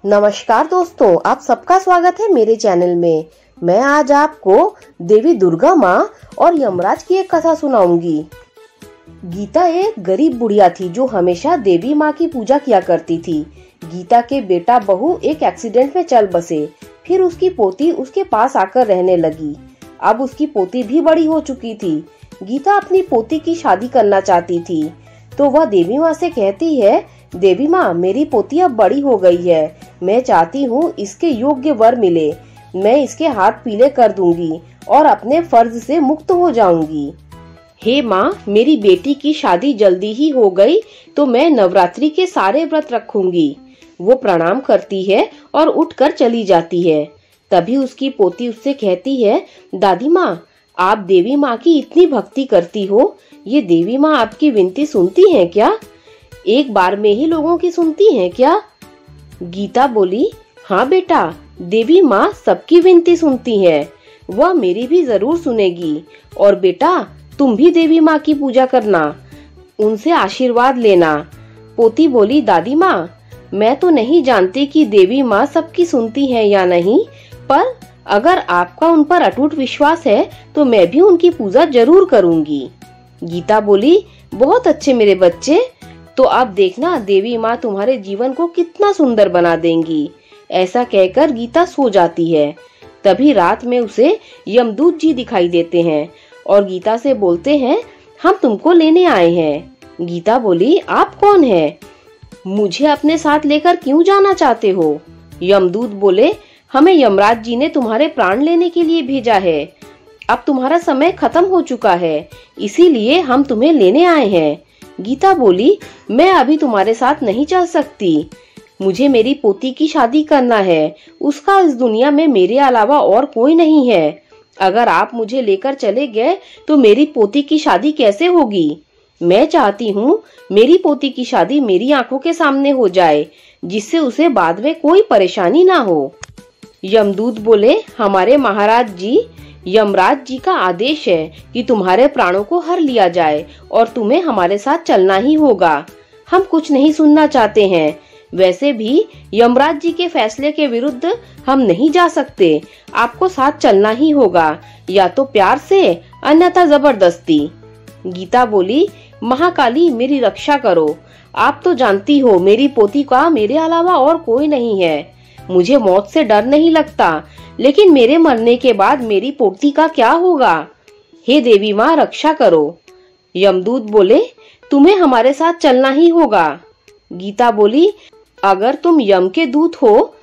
नमस्कार दोस्तों, आप सबका स्वागत है मेरे चैनल में। मैं आज आपको देवी दुर्गा माँ और यमराज की एक कथा सुनाऊंगी। गीता एक गरीब बुढ़िया थी जो हमेशा देवी माँ की पूजा किया करती थी। गीता के बेटा बहू एक एक्सीडेंट में चल बसे। फिर उसकी पोती उसके पास आकर रहने लगी। अब उसकी पोती भी बड़ी हो चुकी थी। गीता अपनी पोती की शादी करना चाहती थी, तो वह देवी माँ से कहती है, देवी माँ, मेरी पोती अब बड़ी हो गई है। मैं चाहती हूँ इसके योग्य वर मिले। मैं इसके हाथ पीले कर दूंगी और अपने फर्ज से मुक्त हो जाऊंगी। हे माँ, मेरी बेटी की शादी जल्दी ही हो गई तो मैं नवरात्रि के सारे व्रत रखूंगी। वो प्रणाम करती है और उठकर चली जाती है। तभी उसकी पोती उससे कहती है, दादी माँ, आप देवी माँ की इतनी भक्ति करती हो, ये देवी माँ आपकी विनती सुनती हैं क्या? एक बार में ही लोगों की सुनती हैं क्या? गीता बोली, हाँ बेटा, देवी माँ सबकी विनती सुनती है। वह मेरी भी जरूर सुनेगी। और बेटा, तुम भी देवी माँ की पूजा करना, उनसे आशीर्वाद लेना। पोती बोली, दादी माँ, मैं तो नहीं जानती कि देवी माँ सबकी सुनती है या नहीं, पर अगर आपका उन पर अटूट विश्वास है तो मैं भी उनकी पूजा जरूर करूंगी। गीता बोली, बहुत अच्छे मेरे बच्चे, तो अब देखना देवी माँ तुम्हारे जीवन को कितना सुंदर बना देंगी। ऐसा कहकर गीता सो जाती है। तभी रात में उसे यमदूत जी दिखाई देते हैं और गीता से बोलते हैं, हम तुमको लेने आए हैं। गीता बोली, आप कौन है? मुझे अपने साथ लेकर क्यों जाना चाहते हो? यमदूत बोले, हमें यमराज जी ने तुम्हारे प्राण लेने के लिए भेजा है। अब तुम्हारा समय खत्म हो चुका है, इसीलिए हम तुम्हें लेने आए हैं। गीता बोली, मैं अभी तुम्हारे साथ नहीं चल सकती। मुझे मेरी पोती की शादी करना है। उसका इस दुनिया में मेरे अलावा और कोई नहीं है। अगर आप मुझे लेकर चले गए तो मेरी पोती की शादी कैसे होगी? मैं चाहती हूँ मेरी पोती की शादी मेरी आंखों के सामने हो जाए, जिससे उसे बाद में कोई परेशानी ना हो। यमदूत बोले, हमारे महाराज जी, यमराज जी का आदेश है कि तुम्हारे प्राणों को हर लिया जाए और तुम्हें हमारे साथ चलना ही होगा। हम कुछ नहीं सुनना चाहते हैं। वैसे भी यमराज जी के फैसले के विरुद्ध हम नहीं जा सकते। आपको साथ चलना ही होगा, या तो प्यार से, अन्यथा जबरदस्ती। गीता बोली, महाकाली, मेरी रक्षा करो। आप तो जानती हो मेरी पोती का मेरे अलावा और कोई नहीं है। मुझे मौत से डर नहीं लगता, लेकिन मेरे मरने के बाद मेरी पोती का क्या होगा? हे देवी माँ, रक्षा करो। यमदूत बोले, तुम्हें हमारे साथ चलना ही होगा। गीता बोली, अगर तुम यम के दूत हो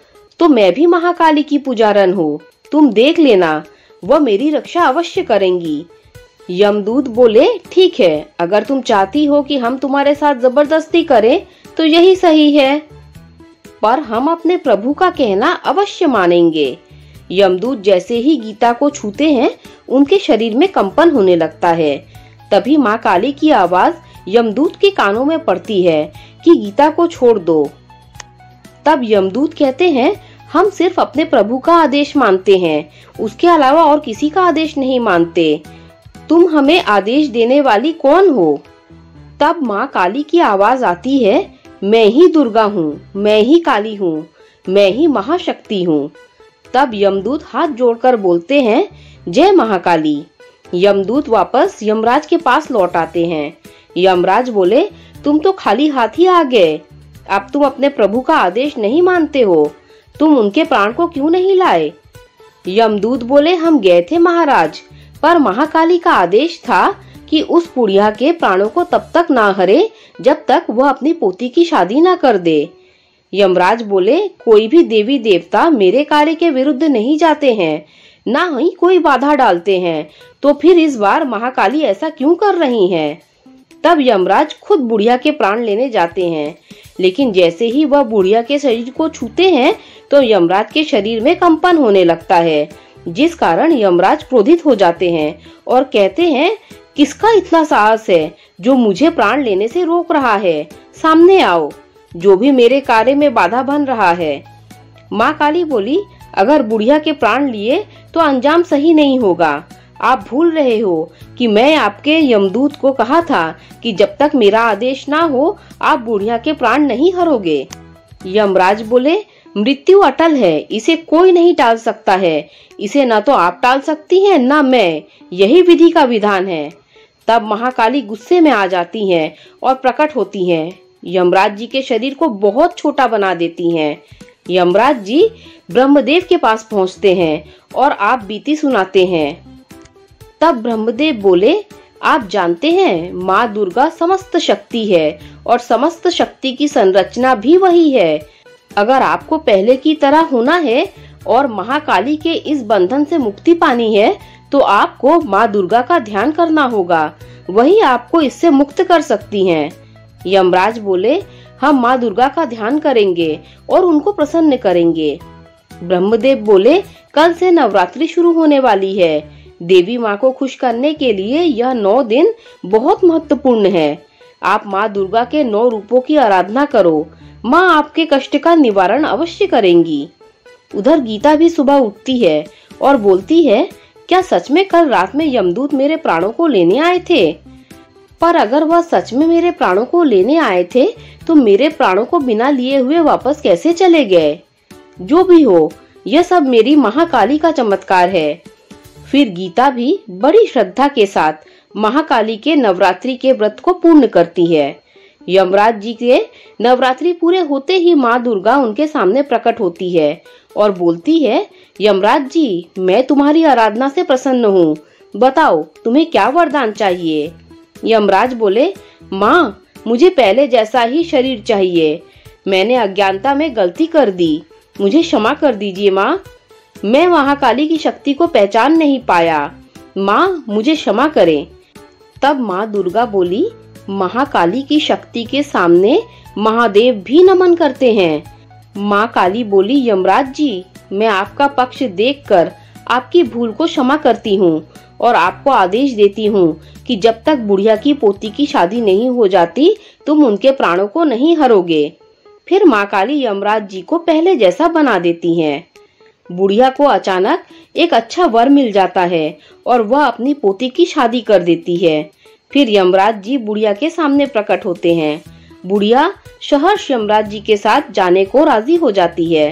तो मैं भी महाकाली की पुजारन हूँ। तुम देख लेना, वह मेरी रक्षा अवश्य करेंगी। यमदूत बोले, ठीक है, अगर तुम चाहती हो कि हम तुम्हारे साथ जबरदस्ती करें तो यही सही है, पर हम अपने प्रभु का कहना अवश्य मानेंगे। यमदूत जैसे ही गीता को छूते हैं, उनके शरीर में कंपन होने लगता है। तभी माँ काली की आवाज यमदूत के कानों में पड़ती है कि गीता को छोड़ दो। तब यमदूत कहते हैं, हम सिर्फ अपने प्रभु का आदेश मानते हैं, उसके अलावा और किसी का आदेश नहीं मानते। तुम हमें आदेश देने वाली कौन हो? तब माँ काली की आवाज आती है, मैं ही दुर्गा हूँ, मैं ही काली हूँ, मैं ही महाशक्ति हूँ। तब यमदूत हाथ जोड़कर बोलते हैं, जय महाकाली। यमदूत वापस यमराज के पास लौट आते हैं। यमराज बोले, तुम तो खाली हाथ ही आ गए। अब तुम अपने प्रभु का आदेश नहीं मानते हो, तुम उनके प्राण को क्यों नहीं लाए? यमदूत बोले, हम गए थे महाराज, पर महाकाली का आदेश था कि उस बुढ़िया के प्राणों को तब तक ना हरे जब तक वह अपनी पोती की शादी ना कर दे। यमराज बोले, कोई भी देवी देवता मेरे कार्य के विरुद्ध नहीं जाते हैं, ना ही कोई बाधा डालते हैं, तो फिर इस बार महाकाली ऐसा क्यों कर रही हैं? तब यमराज खुद बुढ़िया के प्राण लेने जाते हैं, लेकिन जैसे ही वह बुढ़िया के शरीर को छूते हैं तो यमराज के शरीर में कंपन होने लगता है, जिस कारण यमराज क्रोधित हो जाते हैं और कहते हैं, किसका इतना साहस है जो मुझे प्राण लेने से रोक रहा है? सामने आओ, जो भी मेरे कार्य में बाधा बन रहा है। माँ काली बोली, अगर बुढ़िया के प्राण लिए तो अंजाम सही नहीं होगा। आप भूल रहे हो कि मैं आपके यमदूत को कहा था कि जब तक मेरा आदेश ना हो आप बुढ़िया के प्राण नहीं हरोगे। यमराज बोले, मृत्यु अटल है, इसे कोई नहीं टाल सकता है। इसे न तो आप टाल सकती हैं न मैं, यही विधि का विधान है। तब महाकाली गुस्से में आ जाती हैं और प्रकट होती हैं। यमराज जी के शरीर को बहुत छोटा बना देती हैं। यमराज जी ब्रह्मदेव के पास पहुंचते हैं और आप बीती सुनाते हैं। तब ब्रह्मदेव बोले, आप जानते हैं माँ दुर्गा समस्त शक्ति है और समस्त शक्ति की संरचना भी वही है। अगर आपको पहले की तरह होना है और महाकाली के इस बंधन से मुक्ति पानी है तो आपको माँ दुर्गा का ध्यान करना होगा, वही आपको इससे मुक्त कर सकती हैं। यमराज बोले, हम माँ दुर्गा का ध्यान करेंगे और उनको प्रसन्न करेंगे। ब्रह्मदेव बोले, कल से नवरात्रि शुरू होने वाली है। देवी माँ को खुश करने के लिए यह 9 दिन बहुत महत्वपूर्ण है। आप माँ दुर्गा के 9 रूपों की आराधना करो, माँ आपके कष्ट का निवारण अवश्य करेंगी। उधर गीता भी सुबह उठती है और बोलती है, क्या सच में कल रात में यमदूत मेरे प्राणों को लेने आए थे? पर अगर वह सच में मेरे प्राणों को लेने आए थे तो मेरे प्राणों को बिना लिए हुए वापस कैसे चले गए? जो भी हो, यह सब मेरी महाकाली का चमत्कार है। फिर गीता भी बड़ी श्रद्धा के साथ महाकाली के नवरात्रि के व्रत को पूर्ण करती है। यमराज जी के नवरात्रि पूरे होते ही माँ दुर्गा उनके सामने प्रकट होती है और बोलती है, यमराज जी, मैं तुम्हारी आराधना से प्रसन्न हूँ, बताओ तुम्हें क्या वरदान चाहिए? यमराज बोले, माँ, मुझे पहले जैसा ही शरीर चाहिए। मैंने अज्ञानता में गलती कर दी, मुझे क्षमा कर दीजिए माँ। मैं महाकाली की शक्ति को पहचान नहीं पाया, माँ मुझे क्षमा करें। तब माँ दुर्गा बोली, महाकाली की शक्ति के सामने महादेव भी नमन करते हैं। माँ काली बोली, यमराज जी, मैं आपका पक्ष देखकर आपकी भूल को क्षमा करती हूँ और आपको आदेश देती हूँ कि जब तक बुढ़िया की पोती की शादी नहीं हो जाती तुम उनके प्राणों को नहीं हरोगे। फिर माँ काली यमराज जी को पहले जैसा बना देती हैं। बुढ़िया को अचानक एक अच्छा वर मिल जाता है और वह अपनी पोती की शादी कर देती है। फिर यमराज जी बुढ़िया के सामने प्रकट होते हैं। बुढ़िया सहर्ष यमराज जी के साथ जाने को राजी हो जाती है।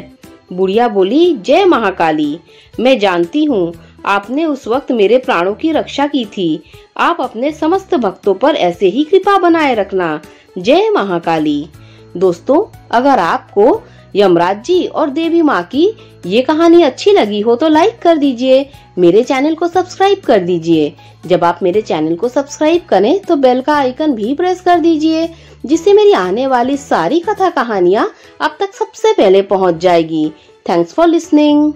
बुढ़िया बोली, जय महाकाली, मैं जानती हूँ आपने उस वक्त मेरे प्राणों की रक्षा की थी। आप अपने समस्त भक्तों पर ऐसे ही कृपा बनाए रखना। जय महाकाली। दोस्तों, अगर आपको यमराज जी और देवी माँ की ये कहानी अच्छी लगी हो तो लाइक कर दीजिए, मेरे चैनल को सब्सक्राइब कर दीजिए। जब आप मेरे चैनल को सब्सक्राइब करें तो बेल का आइकन भी प्रेस कर दीजिए, जिससे मेरी आने वाली सारी कथा कहानियाँ आप तक सबसे पहले पहुँच जाएगी। Thanks for listening.